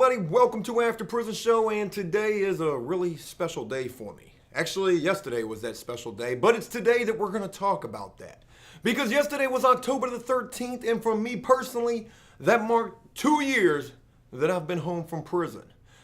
everybody? Welcome to After Prison Show, and today is a really special day for me. Actually, yesterday was that special day, but it's today that we're going to talk about that. Because yesterday was October the 13th, and for me personally, that marked 2 years that I've been home from prison.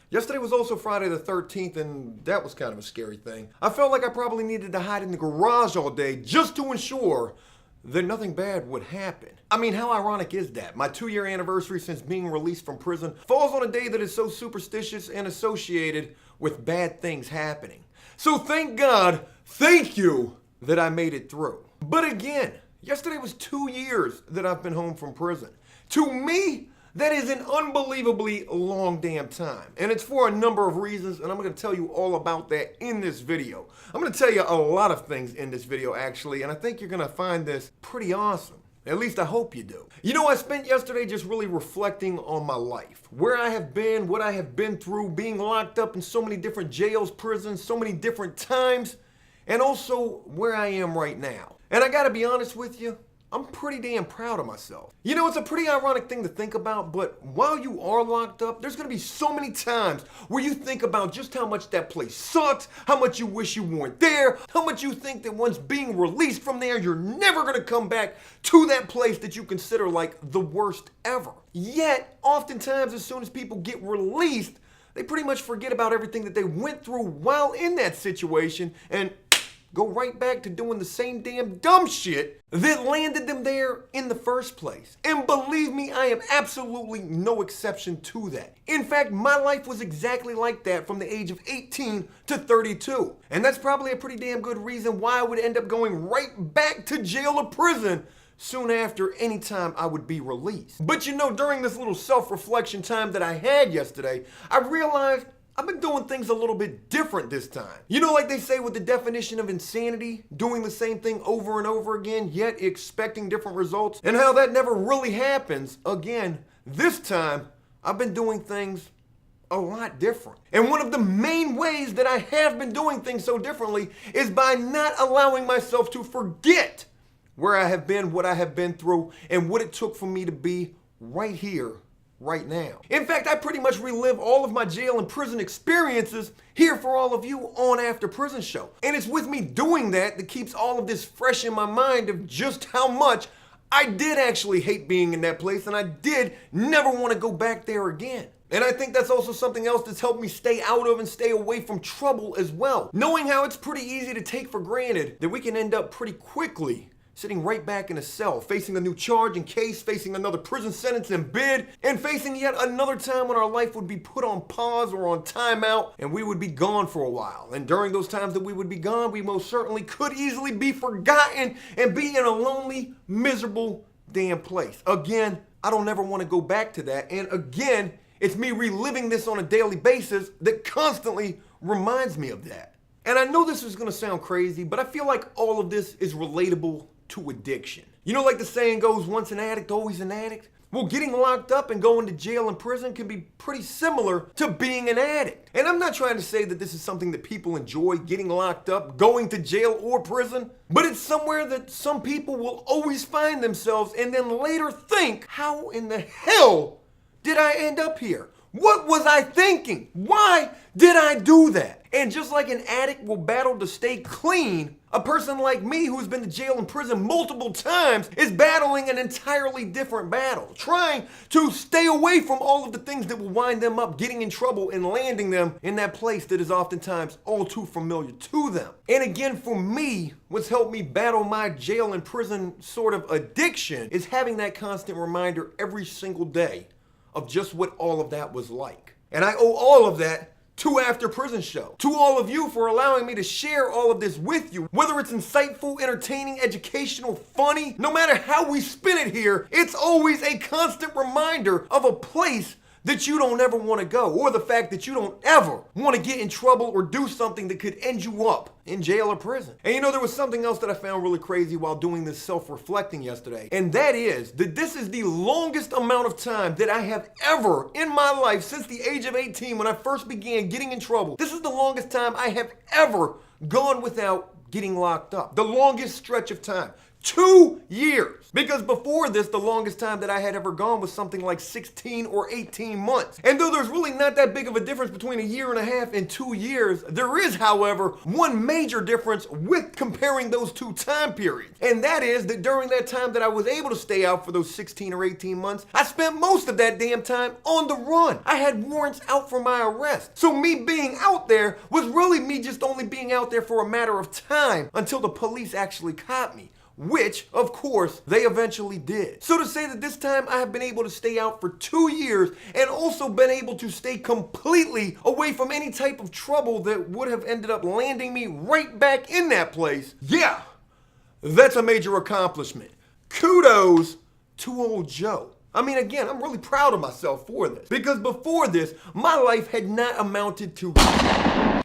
Yesterday was also Friday the 13th, and that was kind of a scary thing. I felt like I probably needed to hide in the garage all day just to ensure that nothing bad would happen. I mean, how ironic is that? My 2-year anniversary since being released from prison falls on a day that is so superstitious and associated with bad things happening. So thank God, thank you, that I made it through. But again, yesterday was 2 years that I've been home from prison. To me, that is an unbelievably long damn time. And it's for a number of reasons, and I'm going to tell you all about that in this video. I'm going to tell you a lot of things in this video, actually, and I think you're going to find this pretty awesome. At least I hope you do. You know, I spent yesterday just really reflecting on my life. Where I have been, what I have been through, being locked up in so many different jails, prisons, so many different times, and also where I am right now. And I got to be honest with you, I'm pretty damn proud of myself. You know, it's a pretty ironic thing to think about, but while you are locked up, there's gonna be so many times where you think about just how much that place sucks, how much you wish you weren't there, how much you think that once being released from there, you're never gonna come back to that place that you consider like the worst ever. Yet, oftentimes, as soon as people get released, they pretty much forget about everything that they went through while in that situation and go right back to doing the same damn dumb shit that landed them there in the first place. And believe me, I am absolutely no exception to that. In fact, my life was exactly like that from the age of 18 to 32. And that's probably a pretty damn good reason why I would end up going right back to jail or prison soon after any time I would be released. But you know, during this little self-reflection time that I had yesterday, I realized I've been doing things a little bit different this time. You know, like they say with the definition of insanity, doing the same thing over and over again, yet expecting different results, and how that never really happens. Again, this time, I've been doing things a lot different. And one of the main ways that I have been doing things so differently is by not allowing myself to forget where I have been, what I have been through, and what it took for me to be right here, right now. In fact, I pretty much relive all of my jail and prison experiences here for all of you on After Prison Show. And it's with me doing that that keeps all of this fresh in my mind of just how much I did actually hate being in that place, and I did never want to go back there again. And I think that's also something else that's helped me stay out of and stay away from trouble as well. Knowing how it's pretty easy to take for granted that we can end up pretty quickly sitting right back in a cell, facing a new charge and case, facing another prison sentence and bid, and facing yet another time when our life would be put on pause or on timeout, and we would be gone for a while. And during those times that we would be gone, we most certainly could easily be forgotten and be in a lonely, miserable damn place. Again, I don't ever want to go back to that. And again, it's me reliving this on a daily basis that constantly reminds me of that. And I know this is going to sound crazy, but I feel like all of this is relatable to addiction. You know, like the saying goes, once an addict, always an addict? Well, getting locked up and going to jail and prison can be pretty similar to being an addict. And I'm not trying to say that this is something that people enjoy, getting locked up, going to jail or prison, but it's somewhere that some people will always find themselves and then later think, how in the hell did I end up here? What was I thinking? Why did I do that? And just like an addict will battle to stay clean, a person like me who's been to jail and prison multiple times is battling an entirely different battle, trying to stay away from all of the things that will wind them up getting in trouble and landing them in that place that is oftentimes all too familiar to them. And again, for me, what's helped me battle my jail and prison sort of addiction is having that constant reminder every single day of just what all of that was like. And I owe all of that to After Prison Show. To all of you for allowing me to share all of this with you. Whether it's insightful, entertaining, educational, funny, no matter how we spin it here, it's always a constant reminder of a place that you don't ever want to go, or the fact that you don't ever want to get in trouble or do something that could end you up in jail or prison. And you know, there was something else that I found really crazy while doing this self-reflecting yesterday, and that is that this is the longest amount of time that I have ever in my life since the age of 18 when I first began getting in trouble. This is the longest time I have ever gone without getting locked up. The longest stretch of time. 2 years. Because before this, the longest time that I had ever gone was something like 16 or 18 months. And though there's really not that big of a difference between a year and a half and 2 years, there is, however, one major difference with comparing those two time periods. And that is that during that time that I was able to stay out for those 16 or 18 months, I spent most of that damn time on the run. I had warrants out for my arrest. So me being out there was really me just only being out there for a matter of time until the police actually caught me. Which, of course, they eventually did. So to say that this time I have been able to stay out for 2 years and also been able to stay completely away from any type of trouble that would have ended up landing me right back in that place, yeah, that's a major accomplishment. Kudos to old Joe. I mean, again, I'm really proud of myself for this. Because before this, my life had not amounted to...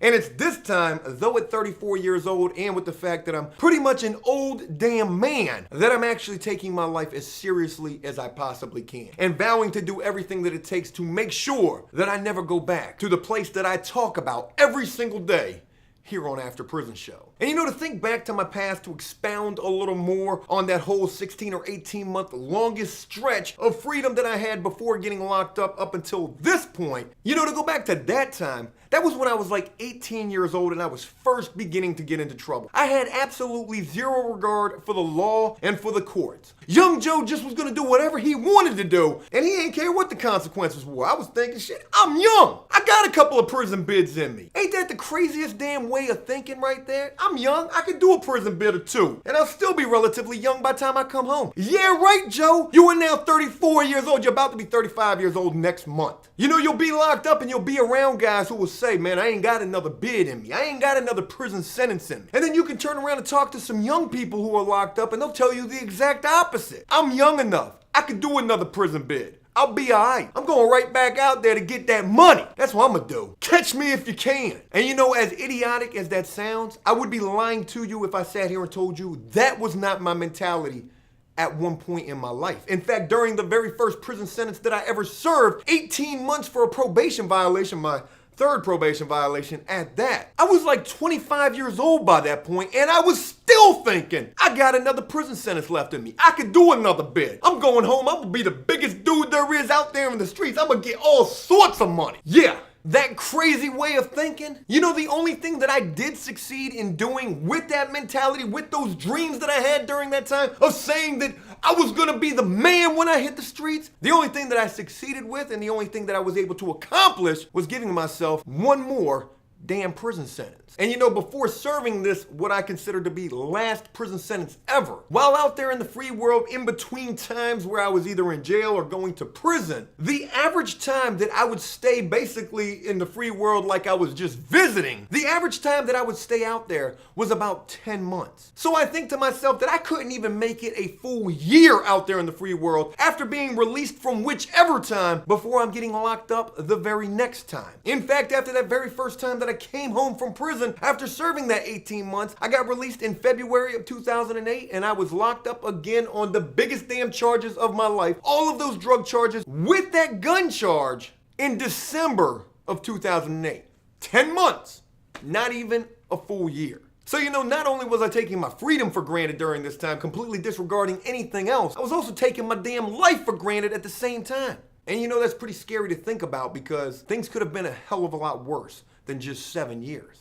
And it's this time, though at 34 years old and with the fact that I'm pretty much an old damn man, that I'm actually taking my life as seriously as I possibly can. And vowing to do everything that it takes to make sure that I never go back to the place that I talk about every single day here on After Prison Show. And you know, to think back to my past, to expound a little more on that whole 16 or 18 month longest stretch of freedom that I had before getting locked up until this point, you know, to go back to that time, that was when I was like 18 years old and I was first beginning to get into trouble. I had absolutely zero regard for the law and for the courts. Young Joe just was gonna do whatever he wanted to do, and he ain't care what the consequences were. I was thinking, shit, I'm young. I got a couple of prison bids in me. Ain't that the craziest damn way of thinking right there? I'm young, I could do a prison bid or two, and I'll still be relatively young by the time I come home. Yeah, right, Joe? You are now 34 years old. You're about to be 35 years old next month. You know, you'll be locked up and you'll be around guys who will say, man, I ain't got another bid in me. I ain't got another prison sentence in me. And then you can turn around and talk to some young people who are locked up and they'll tell you the exact opposite. I'm young enough. I could do another prison bid. I'll be alright. I'm going right back out there to get that money. That's what I'm gonna do. Catch me if you can. And you know, as idiotic as that sounds, I would be lying to you if I sat here and told you that was not my mentality at one point in my life. In fact, during the very first prison sentence that I ever served, 18 months for a probation violation, my third probation violation at that, I was like 25 years old by that point, and I was still thinking, I got another prison sentence left in me. I could do another bid. I'm going home. I'm gonna be the biggest dude there is out there in the streets. I'm gonna get all sorts of money. Yeah. That crazy way of thinking, you know, the only thing that I did succeed in doing with that mentality, with those dreams that I had during that time of saying that I was gonna be the man when I hit the streets, the only thing that I succeeded with and the only thing that I was able to accomplish was giving myself one more damn prison sentence. And you know, before serving this, what I consider to be last prison sentence ever, while out there in the free world, in between times where I was either in jail or going to prison, the average time that I would stay basically in the free world like I was just visiting, the average time that I would stay out there was about 10 months. So I think to myself that I couldn't even make it a full year out there in the free world after being released from whichever time before I'm getting locked up the very next time. In fact, after that very first time that I came home from prison, after serving that 18 months, I got released in February of 2008 and I was locked up again on the biggest damn charges of my life. All of those drug charges with that gun charge in December of 2008. 10 months, not even a full year. So, you know, not only was I taking my freedom for granted during this time, completely disregarding anything else, I was also taking my damn life for granted at the same time. And you know, that's pretty scary to think about because things could have been a hell of a lot worse than just 7 years.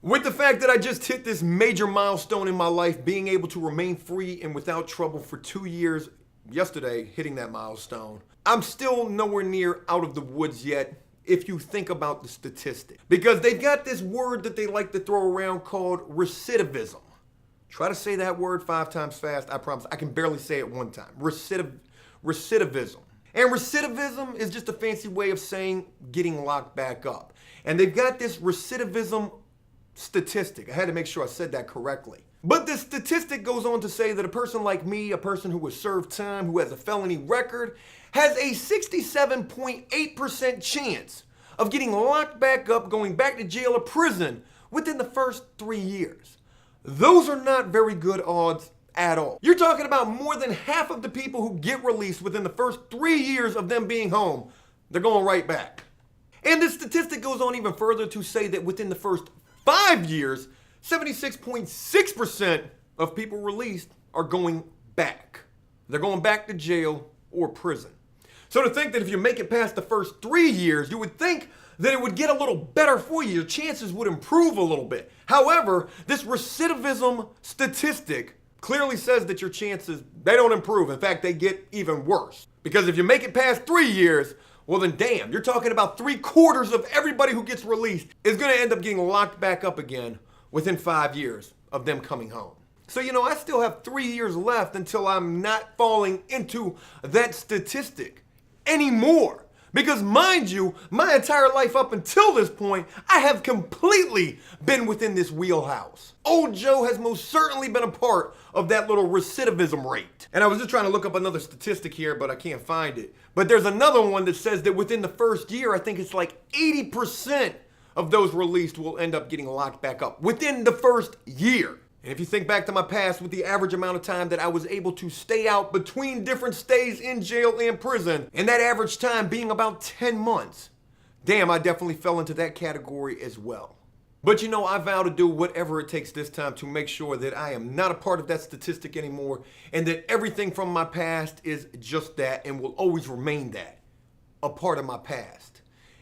With the fact that I just hit this major milestone in my life, being able to remain free and without trouble for 2 years, yesterday hitting that milestone, I'm still nowhere near out of the woods yet if you think about the statistic. Because they've got this word that they like to throw around called recidivism. Try to say that word 5 times fast, I promise. I can barely say it one time. Recidivism. And recidivism is just a fancy way of saying getting locked back up. And they've got this recidivism statistic. I had to make sure I said that correctly. But this statistic goes on to say that a person like me, a person who has served time, who has a felony record, has a 67.8% chance of getting locked back up, going back to jail or prison within the first 3 years. Those are not very good odds at all. You're talking about more than half of the people who get released within the first 3 years of them being home, they're going right back. And this statistic goes on even further to say that within the first 5 years, 76.6% of people released are going back. They're going back to jail or prison. So to think that if you make it past the first 3 years, you would think that it would get a little better for you. Your chances would improve a little bit. However, this recidivism statistic clearly says that your chances, they don't improve. In fact, they get even worse. Because if you make it past 3 years, well then damn, you're talking about 3/4 of everybody who gets released is going to end up getting locked back up again within 5 years of them coming home. So, I still have 3 years left until I'm not falling into that statistic anymore. Because mind you, my entire life up until this point, I have completely been within this wheelhouse. Old Joe has most certainly been a part of that little recidivism rate. And I was just trying to look up another statistic here, but I can't find it. But there's another one that says that within the first year, I think it's like 80% of those released will end up getting locked back up within the first year. And if you think back to my past with the average amount of time that I was able to stay out between different stays in jail and prison, and that average time being about 10 months, damn, I definitely fell into that category as well. But I vow to do whatever it takes this time to make sure that I am not a part of that statistic anymore, and that everything from my past is just that and will always remain that, a part of my past.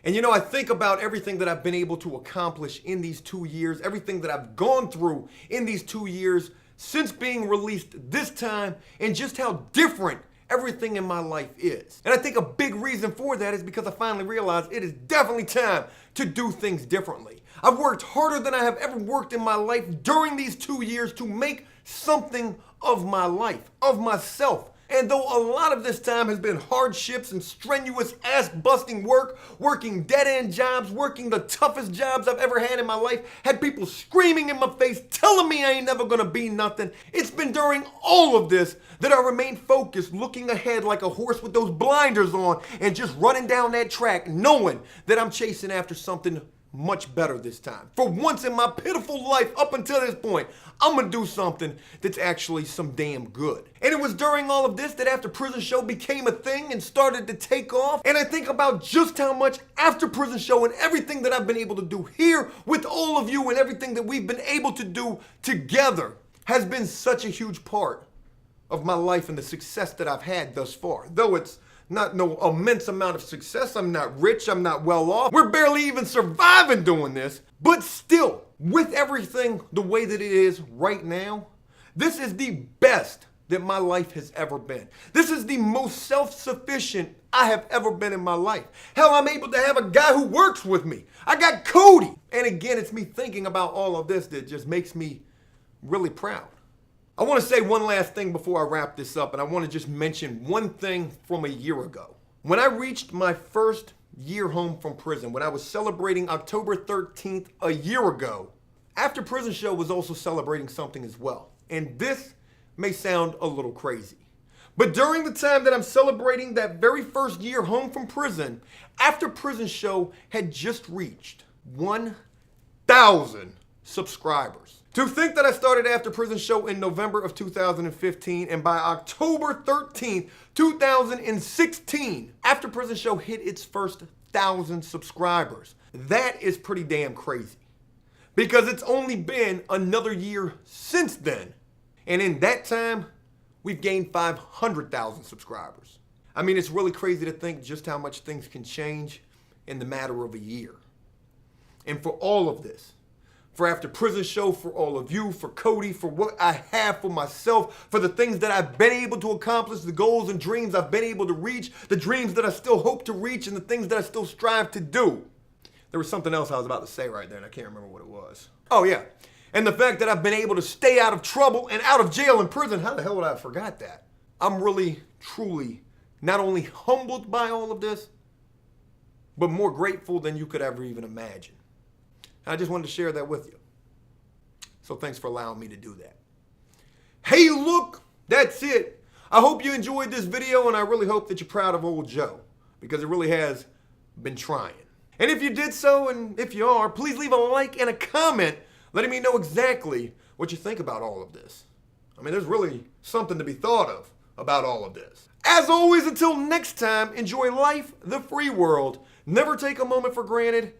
And I think about everything that I've been able to accomplish in these 2 years, everything that I've gone through in these 2 years since being released this time, and just how different everything in my life is. And I think a big reason for that is because I finally realized it is definitely time to do things differently. I've worked harder than I have ever worked in my life during these 2 years to make something of my life, of myself. And though a lot of this time has been hardships and strenuous ass-busting work, working dead-end jobs, working the toughest jobs I've ever had in my life, had people screaming in my face, telling me I ain't never gonna be nothing. It's been during all of this that I remained focused, looking ahead like a horse with those blinders on, and just running down that track, knowing that I'm chasing after something much better this time. For once in my pitiful life up until this point, I'm gonna do something that's actually some damn good. And it was during all of this that After Prison Show became a thing and started to take off. And I think about just how much After Prison Show and everything that I've been able to do here with all of you and everything that we've been able to do together has been such a huge part of my life and the success that I've had thus far. Though it's not no immense amount of success. I'm not rich. I'm not well off. We're barely even surviving doing this. But still, with everything the way that it is right now, this is the best that my life has ever been. This is the most self-sufficient I have ever been in my life. Hell, I'm able to have a guy who works with me. I got Cody. And again, it's me thinking about all of this that just makes me really proud. I want to say one last thing before I wrap this up, and I want to just mention one thing from a year ago. When I reached my first year home from prison, when I was celebrating October 13th a year ago, After Prison Show was also celebrating something as well. And this may sound a little crazy. But during the time that I'm celebrating that very first year home from prison, After Prison Show had just reached 1,000 subscribers. To think that I started After Prison Show in November of 2015, and by October 13th, 2016, After Prison Show hit its first 1,000 subscribers. That is pretty damn crazy. Because it's only been another year since then. And in that time, we've gained 500,000 subscribers. I mean, it's really crazy to think just how much things can change in the matter of a year. And for all of this, for After Prison Show, for all of you, for Cody, for what I have for myself, for the things that I've been able to accomplish, the goals and dreams I've been able to reach, the dreams that I still hope to reach, and the things that I still strive to do. There was something else I was about to say right there, and I can't remember what it was. Oh, yeah. And the fact that I've been able to stay out of trouble and out of jail and prison, how the hell would I have forgot that? I'm really, truly, not only humbled by all of this, but more grateful than you could ever even imagine. I just wanted to share that with you. So thanks for allowing me to do that. Hey, look, that's it. I hope you enjoyed this video, and I really hope that you're proud of old Joe, because it really has been trying. And if you did so, and if you are, please leave a like and a comment letting me know exactly what you think about all of this. I mean, there's really something to be thought of about all of this. As always, until next time, enjoy life, the free world, never take a moment for granted,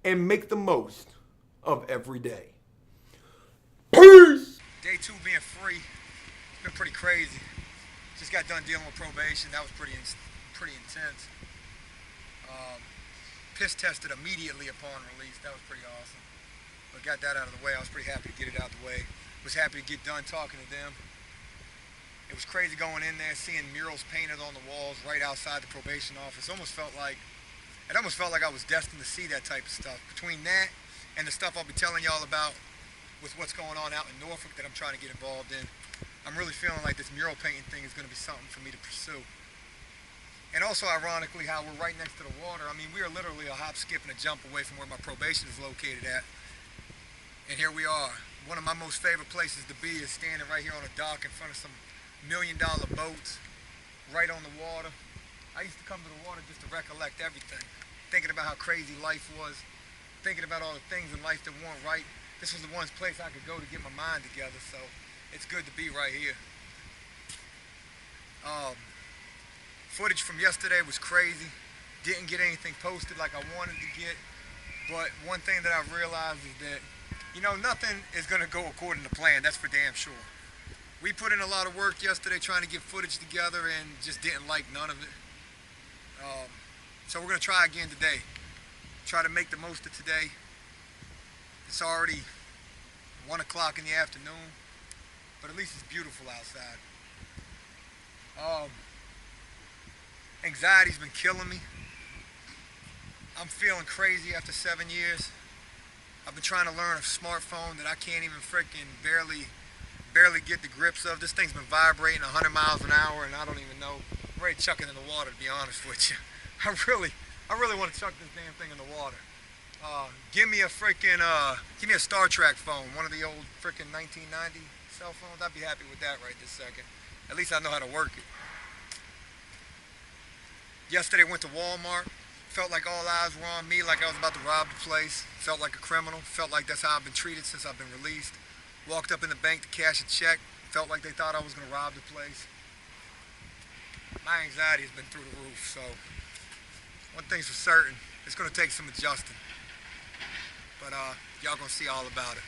and make the most of every day. Peace! Day 2 being free. been pretty crazy. Just got done dealing with probation. That was pretty intense. Piss tested immediately upon release. That was pretty awesome. But got that out of the way. I was pretty happy to get it out of the way. Was happy to get done talking to them. It was crazy going in there, seeing murals painted on the walls right outside the probation office. It almost felt like I was destined to see that type of stuff. Between that and the stuff I'll be telling y'all about with what's going on out in Norfolk that I'm trying to get involved in, I'm really feeling like this mural painting thing is going to be something for me to pursue. And also, ironically, how we're right next to the water. I mean, we are literally a hop, skip, and a jump away from where my probation is located at. And here we are. One of my most favorite places to be is standing right here on a dock in front of some $1 million boats, right on the water. I used to come to the water just to recollect everything, thinking about how crazy life was, thinking about all the things in life that weren't right. This was the one place I could go to get my mind together, so it's good to be right here. Footage from yesterday was crazy. Didn't get anything posted like I wanted to get, but one thing that I've realized is that, nothing is going to go according to plan. That's for damn sure. We put in a lot of work yesterday trying to get footage together and just didn't like none of it. So we're going to try again today. Try to make the most of today. It's already 1 o'clock in the afternoon, but at least it's beautiful outside. Anxiety's been killing me. I'm feeling crazy after 7 years. I've been trying to learn a smartphone that I can't even freaking barely get the grips of. This thing's been vibrating 100 miles an hour and I don't even know. I'm ready to chuck it in the water, to be honest with you. I really want to chuck this damn thing in the water. Give me a Star Trek phone, one of the old freaking 1990 cell phones. I'd be happy with that right this second. At least I know how to work it. Yesterday went to Walmart. Felt like all eyes were on me, like I was about to rob the place. Felt like a criminal. Felt like that's how I've been treated since I've been released. Walked up in the bank to cash a check. Felt like they thought I was going to rob the place. My anxiety has been through the roof, so one thing's for certain, it's going to take some adjusting. But y'all going to see all about it.